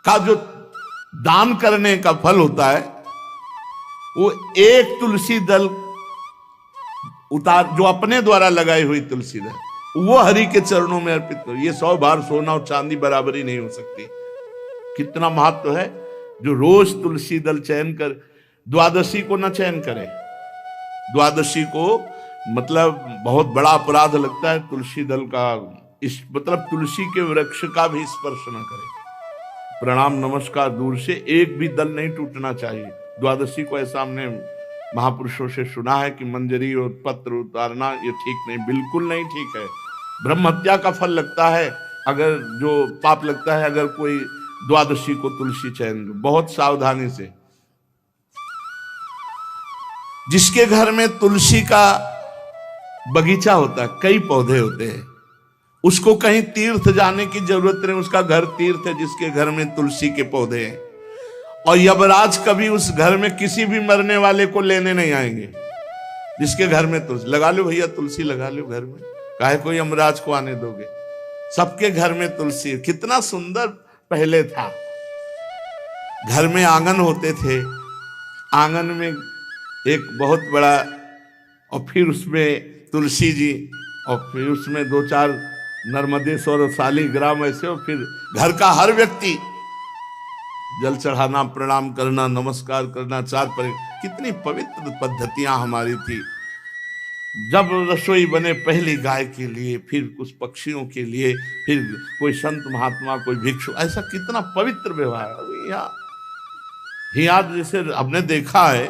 का जो दान करने का फल होता है, वो एक तुलसी दल उतार, जो अपने द्वारा लगाई हुई तुलसी दल, वो हरि के चरणों में अर्पित करो। ये 100 बार सोना और चांदी बराबरी नहीं हो सकती। कितना महत्व है। जो रोज तुलसी दल चयन कर, द्वादशी को ना चयन करे, द्वादशी को मतलब बहुत बड़ा अपराध लगता है तुलसी दल का, इस मतलब तुलसी के वृक्ष का भी स्पर्श न करे। प्रणाम नमस्कार दूर से, एक भी दल नहीं टूटना चाहिए। द्वादशी को ऐसा हमने महापुरुषों से सुना है कि मंजरी और पत्र उतारना ये ठीक नहीं, बिल्कुल नहीं ठीक है। ब्रह्म हत्या का फल लगता है, अगर जो पाप लगता है अगर कोई द्वादशी को तुलसी चयन, बहुत सावधानी से। जिसके घर में तुलसी का बगीचा होता है, कई पौधे होते हैं, उसको कहीं तीर्थ जाने की जरूरत नहीं, उसका घर तीर्थ है जिसके घर में तुलसी के पौधे हैं। और यमराज कभी उस घर में किसी भी मरने वाले को लेने नहीं आएंगे। जिसके घर में तुलसी, लगा लो भैया तुलसी लगा लो घर में, काहे कोई यमराज को आने दोगे। सबके घर में तुलसी। कितना सुंदर पहले था, घर में आंगन होते थे, आंगन में एक बहुत बड़ा, और फिर उसमें तुलसी जी, और फिर उसमें 2-4 नर्मदेश्वर और शालिग्राम ऐसे, और फिर घर का हर व्यक्ति जल चढ़ाना, प्रणाम करना, नमस्कार करना, 4 पर। कितनी पवित्र पद्धतियां हमारी थी। जब रसोई बने पहली गाय के लिए, फिर कुछ पक्षियों के लिए, फिर कोई संत महात्मा, कोई भिक्षु, ऐसा कितना पवित्र व्यवहार। यहाँ जैसे हमने देखा है,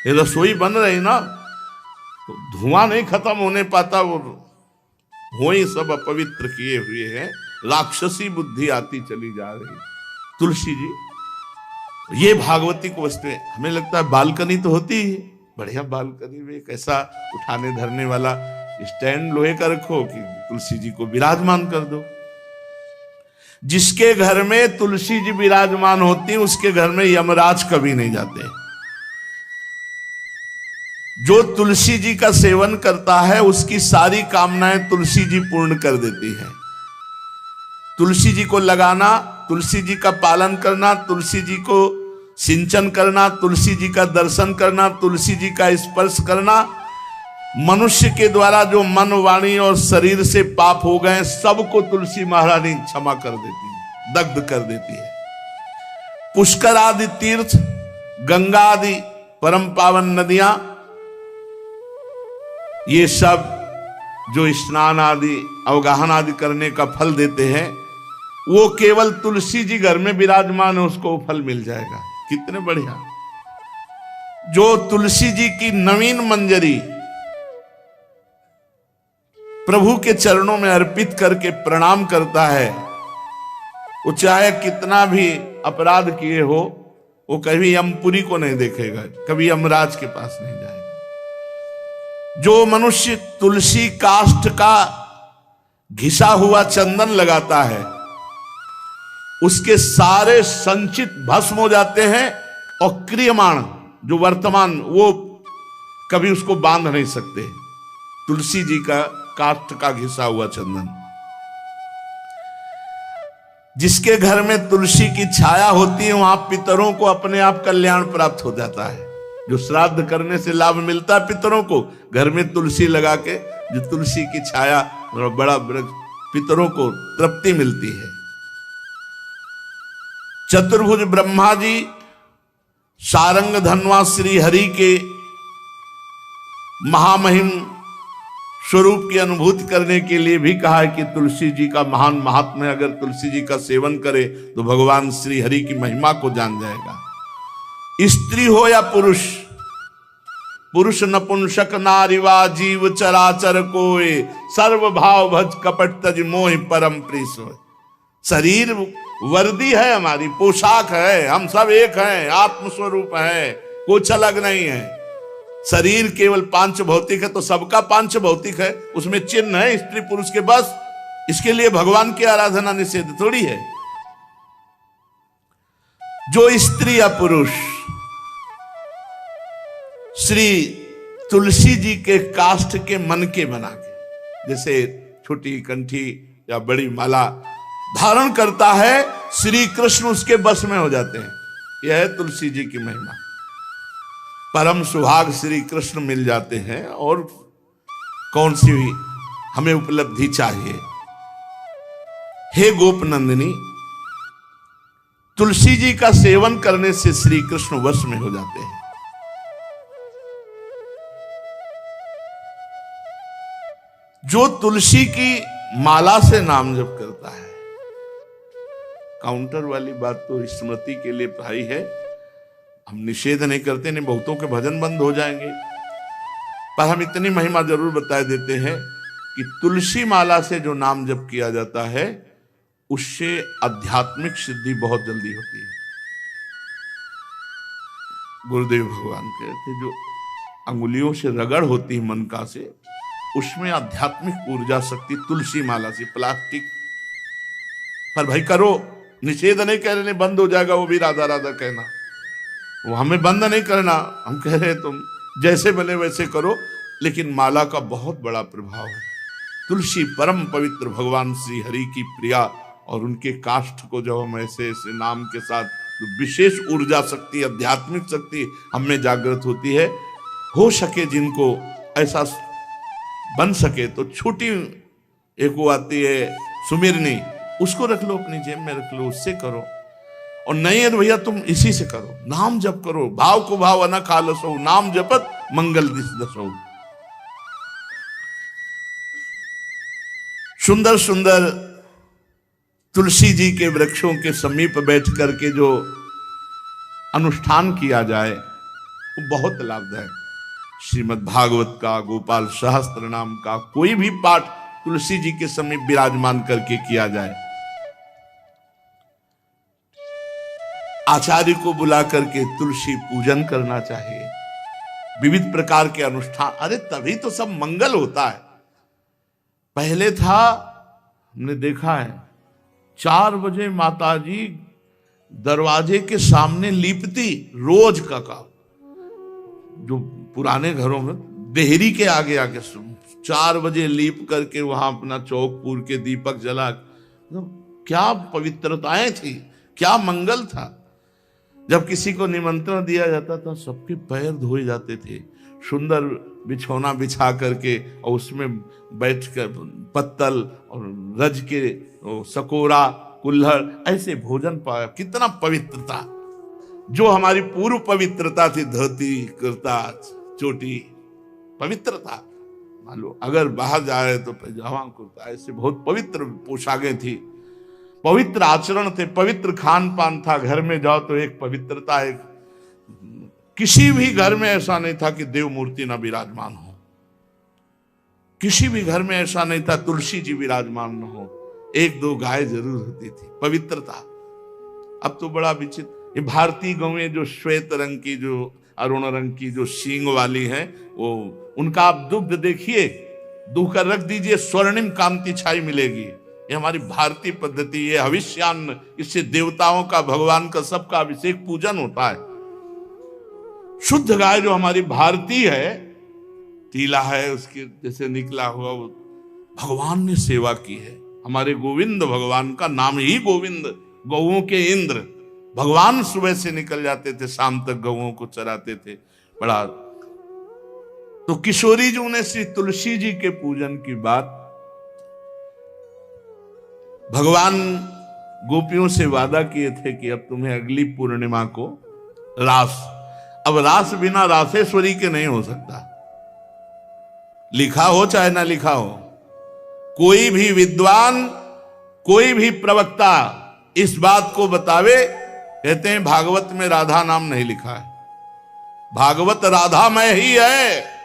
ये रसोई बन रही ना, तो धुआं नहीं खत्म होने पाता, वो ही सब अपवित्र किए हुए हैं, राक्षसी बुद्धि आती चली जा रही। तुलसी जी, ये भागवती को वस्तु है। हमें लगता है बालकनी तो होती ही, बढ़िया बालकनी में एक ऐसा उठाने धरने वाला स्टैंड लोहे का रखो कि तुलसी जी को विराजमान कर दो। जिसके घर में तुलसी जी विराजमान होती, उसके घर में यमराज कभी नहीं जाते। जो तुलसी जी का सेवन करता है, उसकी सारी कामनाएं तुलसी जी पूर्ण कर देती है। तुलसी जी को लगाना, तुलसी जी का पालन करना, तुलसी जी को सिंचन करना, तुलसी जी का दर्शन करना, तुलसी जी का स्पर्श करना, मनुष्य के द्वारा जो मन, वाणी और शरीर से पाप हो गए, सबको तुलसी महारानी क्षमा कर देती है, दग्ध कर देती है। पुष्कर आदि तीर्थ, गंगा आदि परम पावन नदियां, ये सब जो स्नान आदि, अवगाहन आदि करने का फल देते हैं, वो केवल तुलसी जी घर में विराजमान है, उसको वो फल मिल जाएगा। कितने बढ़िया। जो तुलसी जी की नवीन मंजरी प्रभु के चरणों में अर्पित करके प्रणाम करता है, वो चाहे कितना भी अपराध किए हो, वो कभी यमपुरी को नहीं देखेगा, कभी यमराज के पास नहीं जाएगा। जो मनुष्य तुलसी काष्ठ का घिसा हुआ चंदन लगाता है, उसके सारे संचित भस्म हो जाते हैं, और क्रियमाण जो वर्तमान, वो कभी उसको बांध नहीं सकते। तुलसी जी का काष्ठ का घिसा हुआ चंदन। जिसके घर में तुलसी की छाया होती है, वहां पितरों को अपने आप कल्याण प्राप्त हो जाता है। जो श्राद्ध करने से लाभ मिलता है पितरों को, घर में तुलसी लगा के, जो तुलसी की छाया, बड़ा पितरों को तृप्ति मिलती है। चतुर्भुज ब्रह्मा जी सारंग धनवा श्री हरि के महामहिम स्वरूप की अनुभूति करने के लिए भी कहा है कि तुलसी जी का महान महात्म्य है। अगर तुलसी जी का सेवन करे तो भगवान श्री हरि की महिमा को जान जाएगा। स्त्री हो या पुरुष, पुरुष नपुंसक नारीवा जीव चराचर कोय, सर्व भाव भज कपट तज मोहि परम प्रिय सोय। शरीर वर्दी है, हमारी पोशाक है, हम सब एक हैं, आत्मस्वरूप है, कुछ अलग नहीं है। शरीर केवल पांच भौतिक है तो सबका पांच भौतिक है, उसमें चिन्ह है स्त्री पुरुष के, बस। इसके लिए भगवान की आराधना निषेध थोड़ी है। जो स्त्री या पुरुष श्री तुलसी जी के काष्ठ के मन के बना के, जैसे छोटी कंठी या बड़ी माला धारण करता है, श्री कृष्ण उसके बस में हो जाते हैं। यह है तुलसी जी की महिमा। परम सुहाग श्री कृष्ण मिल जाते हैं, और कौन सी भी हमें उपलब्धि चाहिए। हे गोप नंदिनी, तुलसी जी का सेवन करने से श्री कृष्ण वश में हो जाते हैं। जो तुलसी की माला से नाम जप करता है, काउंटर वाली बात तो स्मृति के लिए भाई है, हम निषेध नहीं करते, नहीं बहुतों के भजन बंद हो जाएंगे, पर हम इतनी महिमा जरूर बता देते हैं कि तुलसी माला से जो नाम जप किया जाता है उससे आध्यात्मिक सिद्धि बहुत जल्दी होती है। गुरुदेव भगवान कहते जो अंगुलियों से रगड़ होती है मन का से, उसमें आध्यात्मिक ऊर्जा शक्ति तुलसी माला से। प्लास्टिक पर भाई करो, निषेध नहीं कह रहे, बंद हो जाएगा वो भी राधा राधा कहना, वो हमें बंद नहीं करना। हम कह रहे तुम जैसे बने वैसे करो, लेकिन माला का बहुत बड़ा प्रभाव है। तुलसी परम पवित्र भगवान श्री हरि की प्रिया, और उनके काष्ठ को जब हम ऐसे ऐसे नाम के साथ, तो विशेष ऊर्जा शक्ति, आध्यात्मिक शक्ति हमें जागृत होती है। हो सके जिनको ऐसा बन सके तो छोटी एक वो आती है सुमिरनी, उसको रख लो अपनी जेब में, रख लो, उससे करो। और नहीं है तो भैया तुम इसी से करो, नाम जप करो। भाव को भाव अना खालसो, नाम जपत मंगल दिस दसो। सुंदर सुंदर तुलसी जी के वृक्षों के समीप बैठ करके जो अनुष्ठान किया जाए वो बहुत लाभदायक। श्रीमद् भागवत का, गोपाल सहस्त्र नाम का कोई भी पाठ तुलसी जी के समीप विराजमान करके किया जाए। आचार्य को बुला करके तुलसी पूजन करना चाहिए, विविध प्रकार के अनुष्ठान। अरे तभी तो सब मंगल होता है। पहले था, हमने देखा है, 4 बजे माताजी दरवाजे के सामने लीपती, रोज का काम। जो पुराने घरों में देहरी के आगे आके 4 बजे लीप करके वहां अपना चौकपुर के दीपक जला, क्या पवित्रताएं थी, क्या मंगल था। जब किसी को निमंत्रण दिया जाता था सबके पैर धोए जाते थे, सुंदर बिछौना बिछा करके, और उसमें बैठ कर पत्तल और रज के सकोरा कुल्हड़ ऐसे भोजन पाया। कितना पवित्रता, जो हमारी पूर्व पवित्रता थी, धोती कुर्ता चोटी, पवित्रता। मान लो अगर बाहर जा रहे तो पैजामा कुर्ता, ऐसे बहुत पवित्र पोशाकें थी, पवित्र आचरण थे, पवित्र खान पान था। घर में जाओ तो एक पवित्रता, एक किसी भी घर में ऐसा नहीं था कि देव मूर्ति ना विराजमान हो, किसी भी घर में ऐसा नहीं था तुलसी जी विराजमान न हो। 1-2 गाय जरूर होती थी, पवित्रता। अब तो बड़ा विचित्र, ये भारतीय गौएं जो श्वेत रंग की, जो अरुण रंग की, जो सींग वाली हैं, वो उनका आप दुग्ध देखिए, दूकर रख दीजिए, स्वर्णिम कांति छाई मिलेगी। ये हमारी भारतीय पद्धति, ये हविष्यान्न, इससे देवताओं का, भगवान का, सबका अभिषेक पूजन होता है। शुद्ध गाय जो हमारी भारतीय है, तीला है उसके जैसे निकला हुआ, वो भगवान ने सेवा की है। हमारे गोविंद भगवान का नाम ही गोविंद, गौओं के इंद्र। भगवान सुबह से निकल जाते थे, शाम तक गौओं को चराते थे। बड़ा तो किशोरी जी ने श्री तुलसी जी के पूजन की बात, भगवान गोपियों से वादा किए थे कि अब तुम्हें अगली पूर्णिमा को रास, अब रास बिना रासेश्वरी के नहीं हो सकता। लिखा हो चाहे ना लिखा हो, कोई भी विद्वान, कोई भी प्रवक्ता इस बात को बतावे, कहते हैं भागवत में राधा नाम नहीं लिखा है, भागवत राधामय ही है।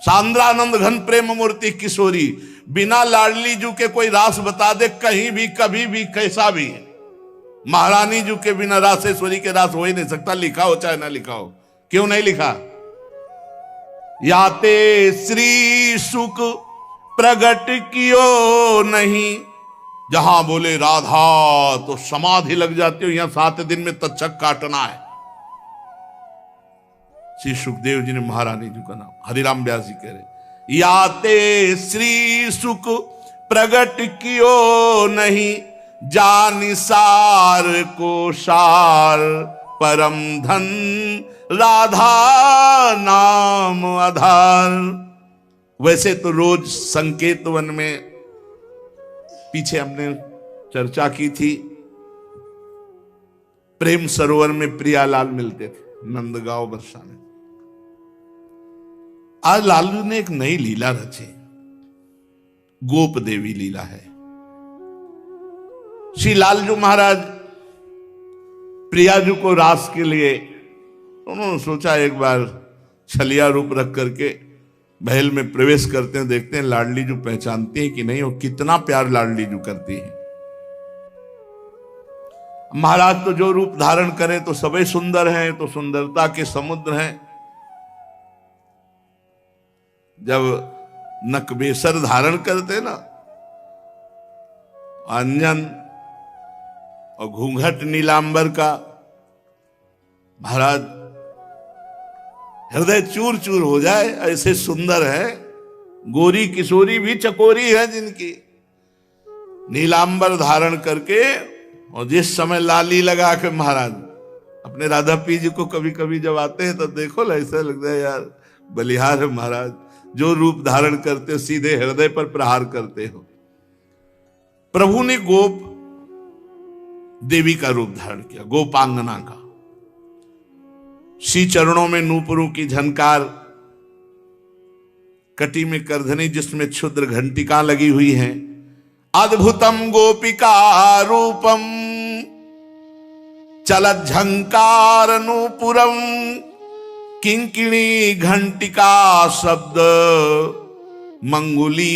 सांद्रानंद घन प्रेम मूर्ति किशोरी, बिना लाडली जू के कोई रास बता दे कहीं भी, कभी भी, कैसा भी। महारानी जू के बिना रासेश्वरी के रास हो ही नहीं सकता, लिखा हो चाहे ना लिखा हो। क्यों नहीं लिखा? याते श्री सुख प्रगट कियो नहीं, जहां बोले राधा तो समाधि लग जाती हो। यहां 7 दिन में तक्षक काटना है। श्री सुखदेव जी ने महारानी जी का नाम, हरिराम व्यास जी कह रहे, याते श्री सुख प्रगट कियो नहीं, जानिसार को सार परम धन राधा नाम आधार। वैसे तो रोज संकेत वन में पीछे हमने चर्चा की थी, प्रेम सरोवर में प्रियालाल मिलते थे नंदगांव बरसाने। आज लालू ने एक नई लीला रची, गोप देवी लीला है। श्री लालजू महाराज प्रियाजू को रास के लिए उन्होंने सोचा एक बार छलिया रूप रख करके महल में प्रवेश करते हैं, देखते हैं लाडली जू पहचानती है कि नहीं, और कितना प्यार लाडली जू करती है। महाराज तो जो रूप धारण करें तो सभी सुंदर हैं, तो सुंदरता के समुद्र हैं। जब नकबेसर धारण करते ना, अंजन और घूंघट नीलांबर का, महाराज हृदय चूर चूर हो जाए, ऐसे सुंदर है। गोरी किशोरी भी चकोरी है जिनकी, नीलांबर धारण करके। और जिस समय लाली लगा के महाराज अपने राधा पी जी को कभी कभी जब आते हैं तो देखो ऐसा लगता है यार बलिहार है महाराज, जो रूप धारण करते हो सीधे हृदय पर प्रहार करते हो। प्रभु ने गोप देवी का रूप धारण किया, गोपांगना का। श्री चरणों में नूपुरों की झनकार, कटी में करधनी जिसमें क्षुद्र घंटिका लगी हुई हैं। अद्भुतम गोपिका रूपम चलत झंकार नूपुरम, किंकिणी घंटिका शब्द मंगुली